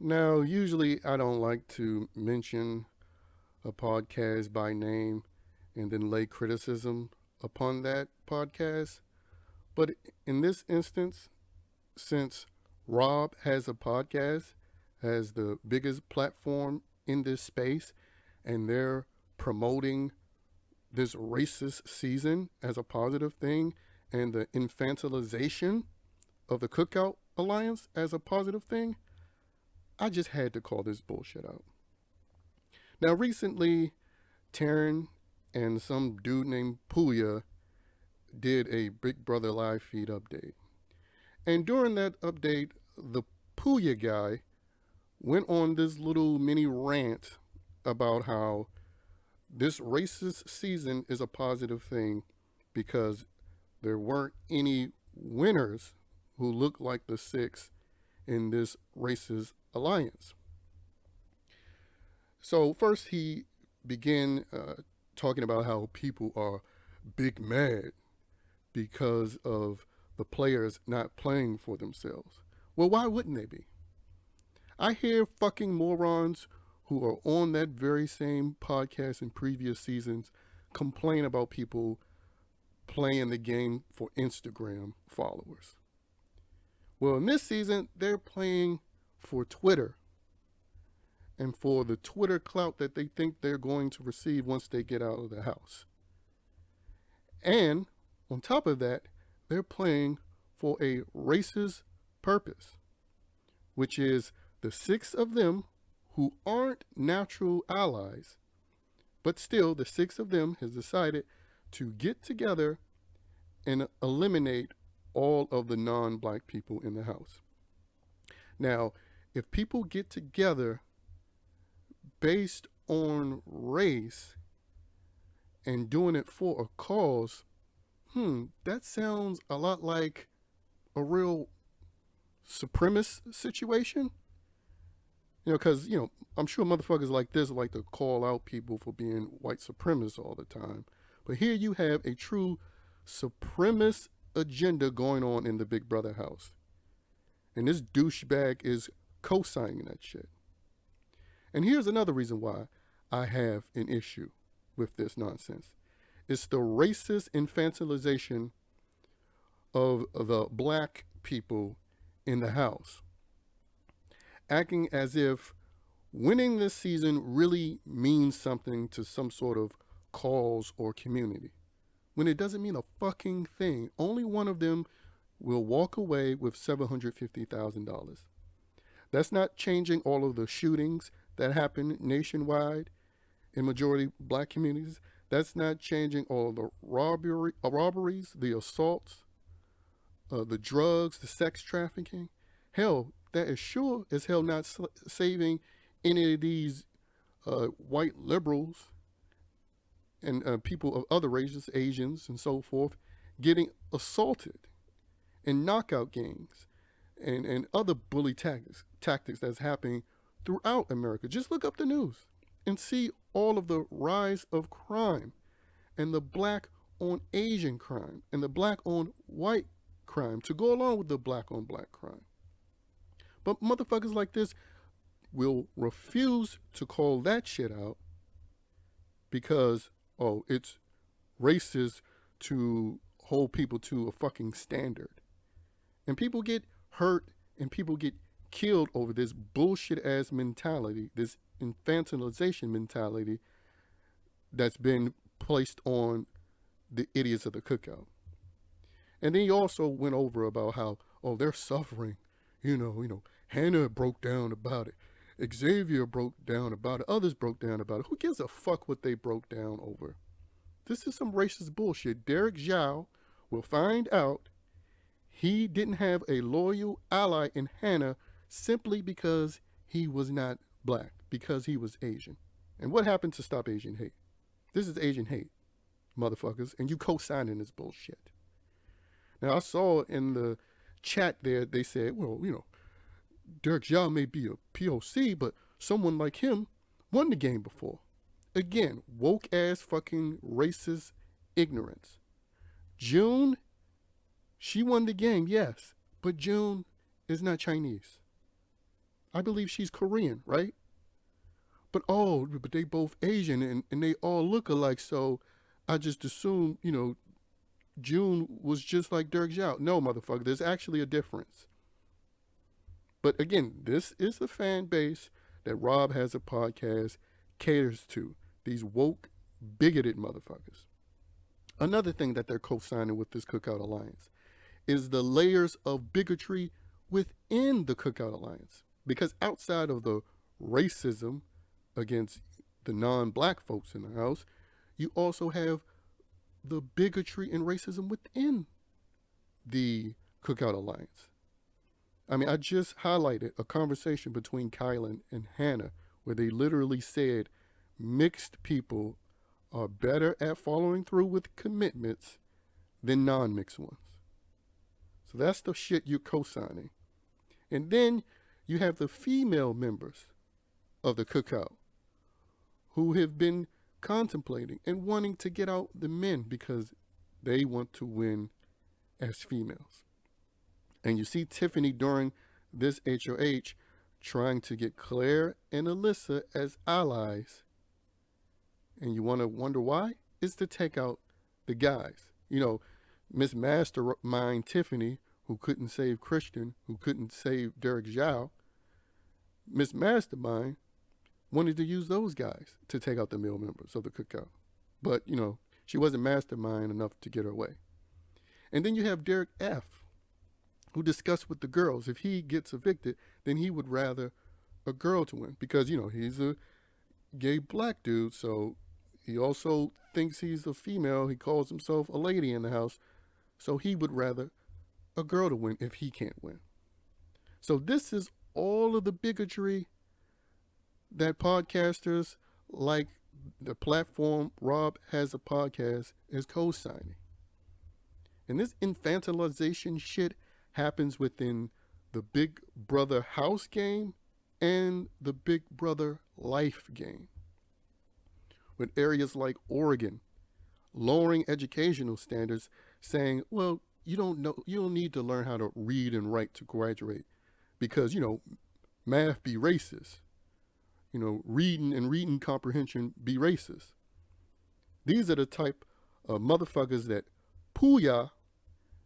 Now, usually I don't like to mention a podcast by name and then lay criticism upon that podcast. But in this instance, since Rob has a podcast, has the biggest platform in this space, and they're promoting this racist season as a positive thing and the infantilization of the Cookout Alliance as a positive thing, I just had to call this bullshit out. Now, recently, Taran and some dude named Puya did a Big Brother live feed update. And during that update, the Puya guy went on this little mini rant about how this racist season is a positive thing because there weren't any winners who looked like the six in this racist alliance. So, first, he began talking about how people are big mad because of the players not playing for themselves. Well, why wouldn't they be? I hear fucking morons who are on that very same podcast in previous seasons complain about people playing the game for Instagram followers. Well, in this season, they're playing for Twitter and for the Twitter clout that they think they're going to receive once they get out of the house. And on top of that, they're playing for a racist purpose, which is the six of them who aren't natural allies, but still the six of them has decided to get together and eliminate all of the non-black people in the house. Now, if people get together based on race and doing it for a cause, that sounds a lot like a real supremacist situation. Because, I'm sure motherfuckers like this like to call out people for being white supremacists all the time. But here you have a true supremacist agenda going on in the Big Brother house. And this douchebag is co-signing that shit. And here's another reason why I have an issue with this nonsense. It's the racist infantilization of the black people in the house, acting as if winning this season really means something to some sort of cause or community, when it doesn't mean a fucking thing. Only one of them will walk away with $750,000. That's not changing all of the shootings that happen nationwide in majority black communities. That's not changing all the robberies, the assaults, the drugs, the sex trafficking. Hell, that is sure as hell not saving any of these white liberals and people of other races, Asians and so forth, getting assaulted in knockout games and other bully tactics that's happening throughout America. Just look up the news and see all of the rise of crime and the black on Asian crime and the black on white crime to go along with the black on black crime. But motherfuckers like this will refuse to call that shit out because, it's racist to hold people to a fucking standard. And people get hurt and people get killed over this bullshit ass mentality, this infantilization mentality that's been placed on the idiots of the Cookout. And then he also went over about how, they're suffering. Hannah broke down about it. Xavier broke down about it. Others broke down about it. Who gives a fuck what they broke down over? This is some racist bullshit. Derek Zhao will find out he didn't have a loyal ally in Hannah simply because he was not black, because he was Asian. And what happened to stop Asian hate? This is Asian hate, motherfuckers, and you co-signing this bullshit. Now, I saw in the chat there, they said, well, Derek Zhao may be a POC, but someone like him won the game before. Again, woke ass fucking racist ignorance. June, she won the game, yes, but June is not Chinese. I believe she's Korean, right? But they both Asian and they all look alike, so I just assumed, June was just like Dirk Zhao. No, motherfucker, there's actually a difference. But again, this is the fan base that Rob Has a Podcast caters to. These woke, bigoted motherfuckers. Another thing that they're co-signing with this Cookout Alliance is the layers of bigotry within the Cookout Alliance. Because outside of the racism against the non-black folks in the house, you also have the bigotry and racism within the Cookout Alliance. I mean, I just highlighted a conversation between Kylan and Hannah where they literally said mixed people are better at following through with commitments than non-mixed ones. So that's the shit you're co-signing. And then you have the female members of the Cookout who have been contemplating and wanting to get out the men because they want to win as females. And you see Tiffany during this HOH trying to get Claire and Alyssa as allies. And you want to wonder why? It's to take out the guys. Miss Mastermind Tiffany, who couldn't save Christian, who couldn't save Derek Zhao, Miss Mastermind wanted to use those guys to take out the male members of the Cookout. But, she wasn't mastermind enough to get her way. And then you have Derek F., who discussed with the girls if he gets evicted, then he would rather a girl to win because, he's a gay black dude, so he also thinks he's a female. He calls himself a lady in the house, so he would rather a girl to win if he can't win. So this is all of the bigotry that podcasters like the platform Rob Has a Podcast is co-signing. And this infantilization shit happens within the Big Brother house game and the Big Brother life game. With areas like Oregon lowering educational standards, saying, well, you don't need to learn how to read and write to graduate because, math be racist. Reading and reading comprehension be racist. These are the type of motherfuckers that Pooya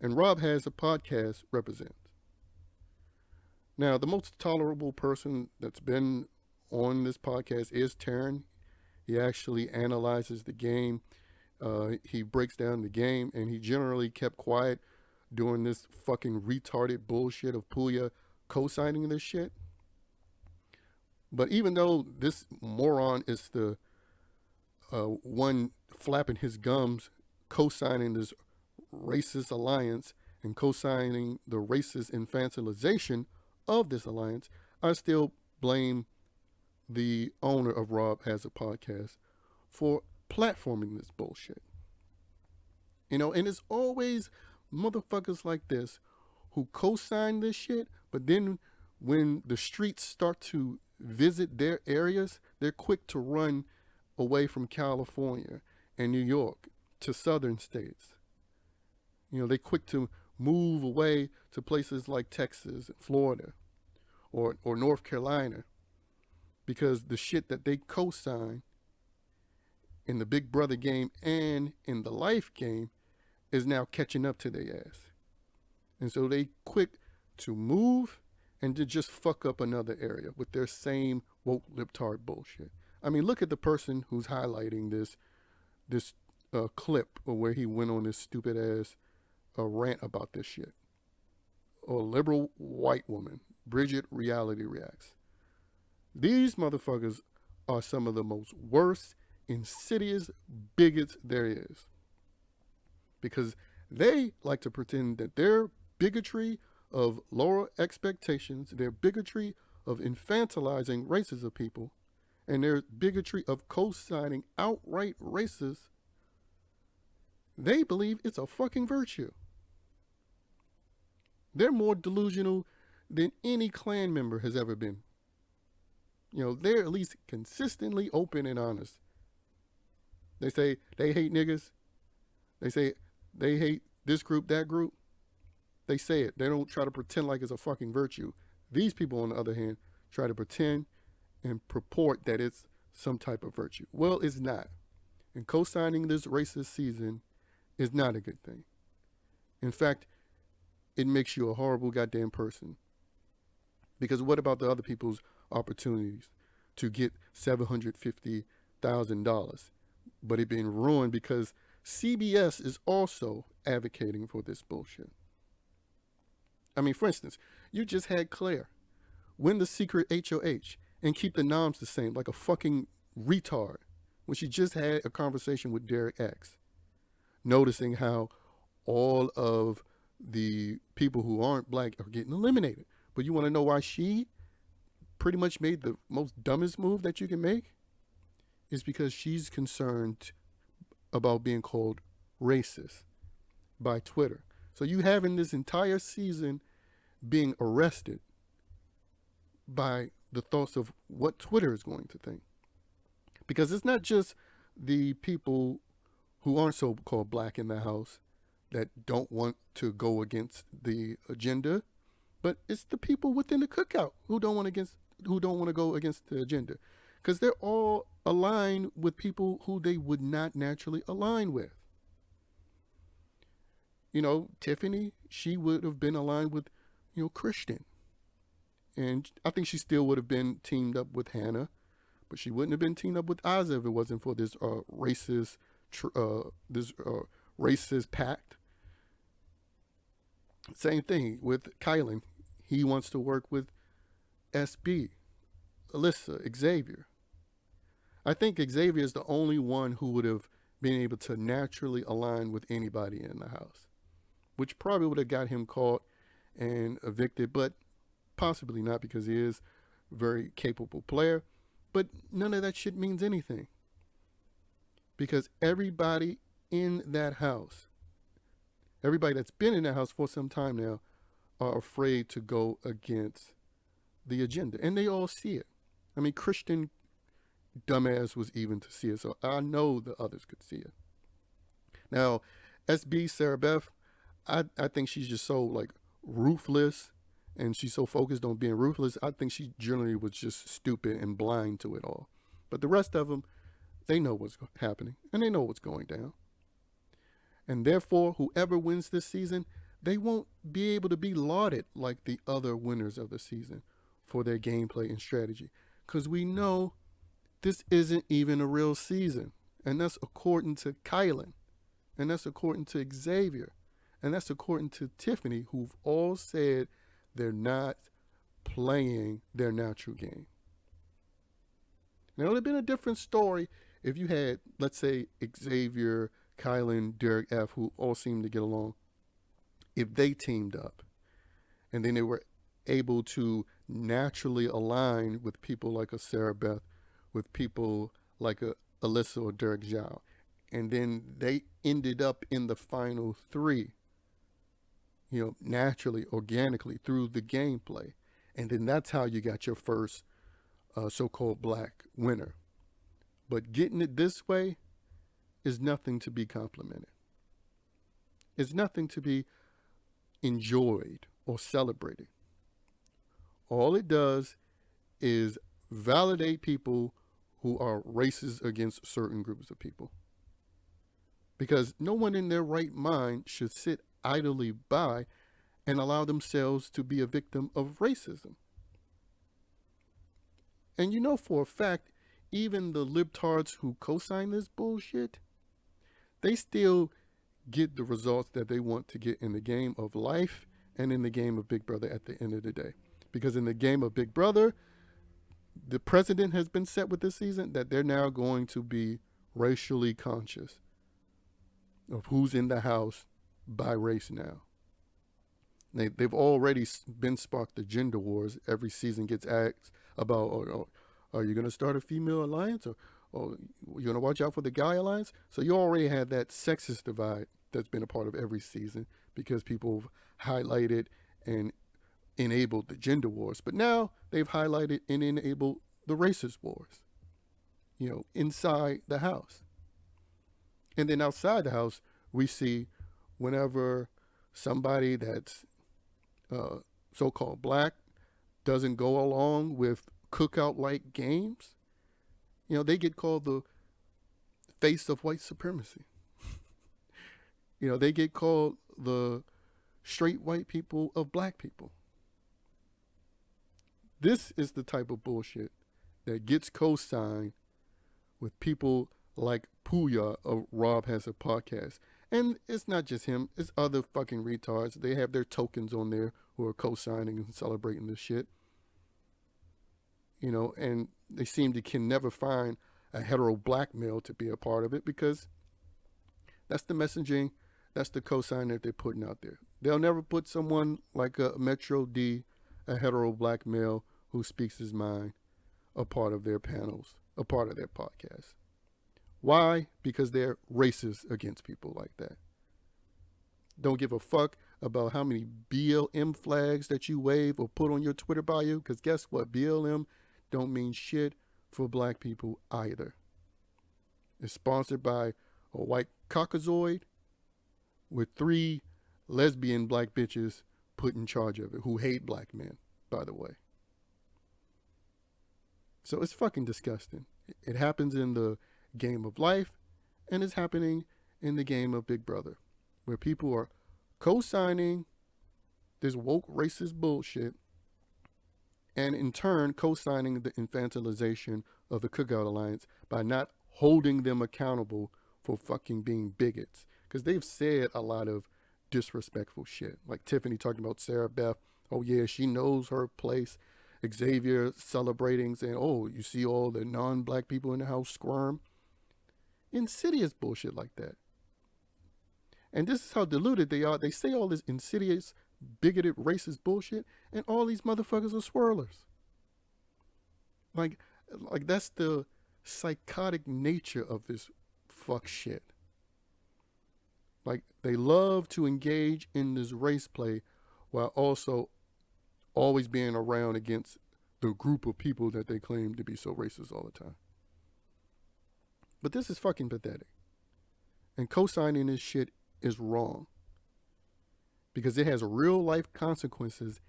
and Rob Has a Podcast represent. Now, the most tolerable person that's been on this podcast is Taran. He actually analyzes the game. He breaks down the game, and he generally kept quiet during this fucking retarded bullshit of Pooya co-signing this shit. But even though this moron is the one flapping his gums, co-signing this racist alliance and co-signing the racist infantilization of this alliance, I still blame the owner of Rob Has a Podcast for platforming this bullshit. And it's always motherfuckers like this who co-sign this shit, but then when the streets start to visit their areas, they're quick to run away from California and New York to southern states. They're quick to move away to places like Texas and Florida or North Carolina because the shit that they co-sign in the Big Brother game and in the life game is now catching up to their ass. And so they quick to move and to just fuck up another area with their same woke libtard bullshit. I mean, look at the person who's highlighting this clip where he went on this stupid ass rant about this shit. A liberal white woman, Bridget Reality Reacts. These motherfuckers are some of the most worst, insidious bigots there is. Because they like to pretend that their bigotry of lower expectations, their bigotry of infantilizing races of people, and their bigotry of co-signing outright racists, they believe it's a fucking virtue. They're more delusional than any Klan member has ever been. They're at least consistently open and honest. They say they hate niggas. They say they hate this group, that group. They say it. They don't try to pretend like it's a fucking virtue. These people, on the other hand, try to pretend and purport that it's some type of virtue. Well, it's not. And co-signing this racist season is not a good thing. In fact, it makes you a horrible goddamn person. Because what about the other people's opportunities to get $750,000, but it being ruined because CBS is also advocating for this bullshit? I mean, for instance, you just had Claire win the secret HOH and keep the noms the same, like a fucking retard, when she just had a conversation with Derek X, noticing how all of the people who aren't black are getting eliminated. But you want to know why she pretty much made the most dumbest move that you can make? Is because she's concerned about being called racist by Twitter. So you having this entire season being arrested by the thoughts of what Twitter is going to think. Because it's not just the people who aren't so-called black in the house that don't want to go against the agenda, but it's the people within the cookout who don't want to go against the agenda, because they're all aligned with people who they would not naturally align with. You know, Tiffany, she would have been aligned with, Christian, and I think she still would have been teamed up with Hannah, but she wouldn't have been teamed up with Ozzy if it wasn't for this racist pact. Same thing with Kylan. He wants to work with SB, Alyssa, Xavier. I think Xavier is the only one who would have been able to naturally align with anybody in the house, which probably would have got him caught and evicted, but possibly not, because he is a very capable player. But none of that shit means anything, because everybody in that house, everybody that's been in that house for some time now, are afraid to go against the agenda, and they all see it. I mean, Christian dumbass was even to see it, so I know the others could see it. Now, SB Sarah Beth, I think she's just so like ruthless, and she's so focused on being ruthless. I think she generally was just stupid and blind to it all. But the rest of them, they know what's happening, and they know what's going down. And therefore, whoever wins this season, they won't be able to be lauded like the other winners of the season for their gameplay and strategy, because we know this isn't even a real season. And that's according to Kylan, and that's according to Xavier, and that's according to Tiffany, who've all said they're not playing their natural game. Now, it would have been a different story if you had, let's say, Xavier, Kylan, Derek F., who all seem to get along, if they teamed up and then they were able to naturally align with people like a Sarah Beth, with people like a Alyssa or Derek Zhao, and then they ended up in the final three, naturally, organically, through the gameplay. And then that's how you got your first so-called black winner. But getting it this way is nothing to be complimented. It's nothing to be enjoyed or celebrated. All it does is validate people who are racist against certain groups of people. Because no one in their right mind should sit idly by and allow themselves to be a victim of racism. And you know for a fact, even the libtards who co-sign this bullshit, they still get the results that they want to get in the game of life and in the game of Big Brother at the end of the day. Because in the game of Big Brother, the precedent has been set with this season that they're now going to be racially conscious of who's in the house by race now. They've already been sparked the gender wars. Every season gets asked about, are you going to start a female alliance, or you're going to watch out for the guy alliance? So you already had that sexist divide that's been a part of every season, because people have highlighted and enabled the gender wars. But now they've highlighted and enabled the racist wars, inside the house. And then outside the house, we see whenever somebody that's so-called black doesn't go along with Cookout-like games, they get called the face of white supremacy. They get called the straight white people of black people. This is the type of bullshit that gets co-signed with people like Puya of Rob Has a Podcast. And it's not just him, it's other fucking retards. They have their tokens on there who are co-signing and celebrating this shit. And they seem to can never find a hetero black male to be a part of it because that's the messaging, that's the cosign that they're putting out there. They'll never put someone like a Metro D, a hetero black male who speaks his mind, a part of their panels, a part of their podcast. Why? Because they're racist against people like that. Don't give a fuck about how many BLM flags that you wave or put on your Twitter bio, because guess what? BLM don't mean shit for black people either. It's sponsored by a white caucasoid with 3 lesbian black bitches put in charge of it who hate black men, by the way. So it's fucking disgusting. It happens in the game of life, and it's happening in the game of Big Brother, where people are co-signing this woke racist bullshit and in turn co-signing the infantilization of the Cookout Alliance by not holding them accountable for fucking being bigots. Because they've said a lot of disrespectful shit. Like Tiffany talking about Sarah Beth. Oh yeah, she knows her place. Xavier celebrating, saying, oh, you see all the non-black people in the house squirm. Insidious bullshit like that. And this is how deluded they are. They say all this insidious, bigoted, racist bullshit, and all these motherfuckers are swirlers. Like that's the psychotic nature of this fuck shit. Like, they love to engage in this race play while also always being around against the group of people that they claim to be so racist all the time. But this is fucking pathetic. And co-signing this shit is wrong. Because it has real life consequences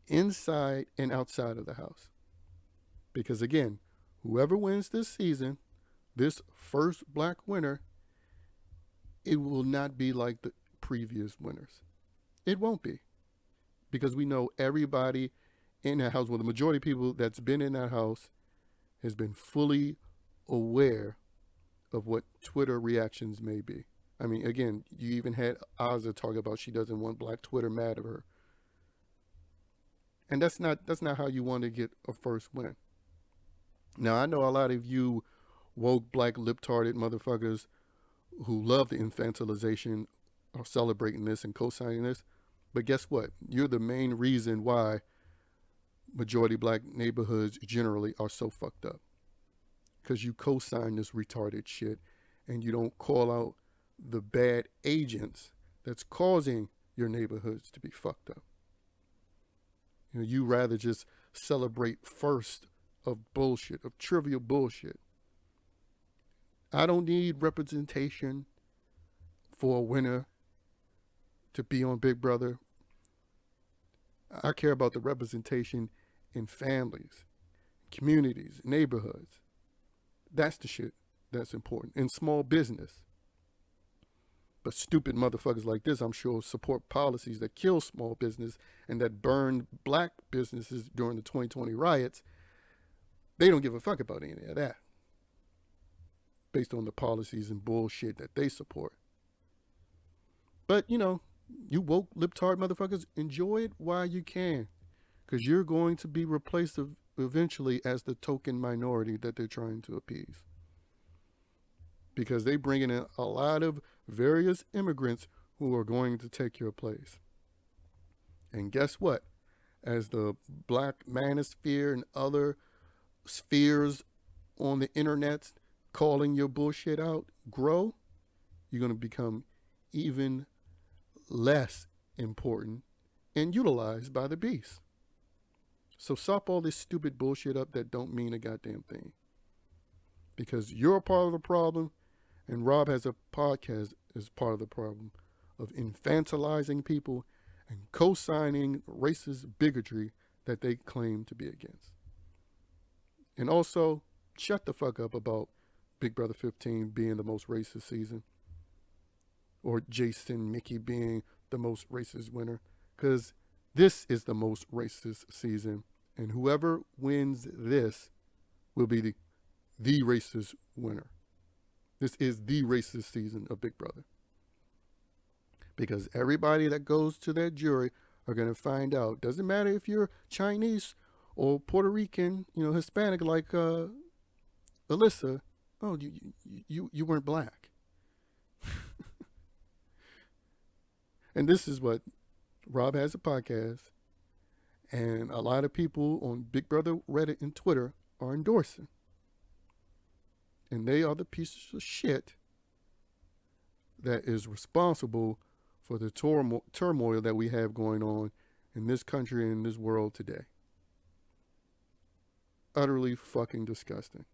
inside and outside of the house. Because again, whoever wins this season, this first black winner, it will not be like the previous winners. It won't be. Because we know everybody in that house, well, the majority of people that's been in that house has been fully aware of what Twitter reactions may be. I mean, again, you even had Azza talk about she doesn't want black Twitter mad at her. And that's not how you want to get a first win. Now, I know a lot of you woke black lip-tarded motherfuckers who love the infantilization are celebrating this and co-signing this. But guess what? You're the main reason why majority black neighborhoods generally are so fucked up. Because you co-sign this retarded shit and you don't call out the bad agents that's causing your neighborhoods to be fucked up. You rather just celebrate first of bullshit, of trivial bullshit. I don't need representation for a winner to be on Big Brother. I care about the representation in families, communities, neighborhoods. That's the shit that's important. In small business. But stupid motherfuckers like this, I'm sure, support policies that kill small business and that burn black businesses during the 2020 riots. They don't give a fuck about any of that, based on the policies and bullshit that they support. But, you woke lip-tard motherfuckers, enjoy it while you can. Because you're going to be replaced eventually as the token minority that they're trying to appease. Because they bring in a lot of various immigrants who are going to take your place. And guess what? As the black manosphere and other spheres on the internet calling your bullshit out grow, you're going to become even less important and utilized by the beast. So stop all this stupid bullshit up that don't mean a goddamn thing. Because you're a part of the problem, and Rob Has a Podcast is part of the problem of infantilizing people and co-signing racist bigotry that they claim to be against. And also, shut the fuck up about Big Brother 15 being the most racist season, or Jason Mickey being the most racist winner, because this is the most racist season, and whoever wins this will be the racist winner. This is the racist season of Big Brother, because everybody that goes to that jury are going to find out. Doesn't matter if you're Chinese or Puerto Rican, Hispanic like Alyssa. Oh, you weren't black. And this is what Rob has a podcast, and a lot of people on Big Brother Reddit and Twitter are endorsing. And they are the pieces of shit that is responsible for the turmoil that we have going on in this country and in this world today. Utterly fucking disgusting.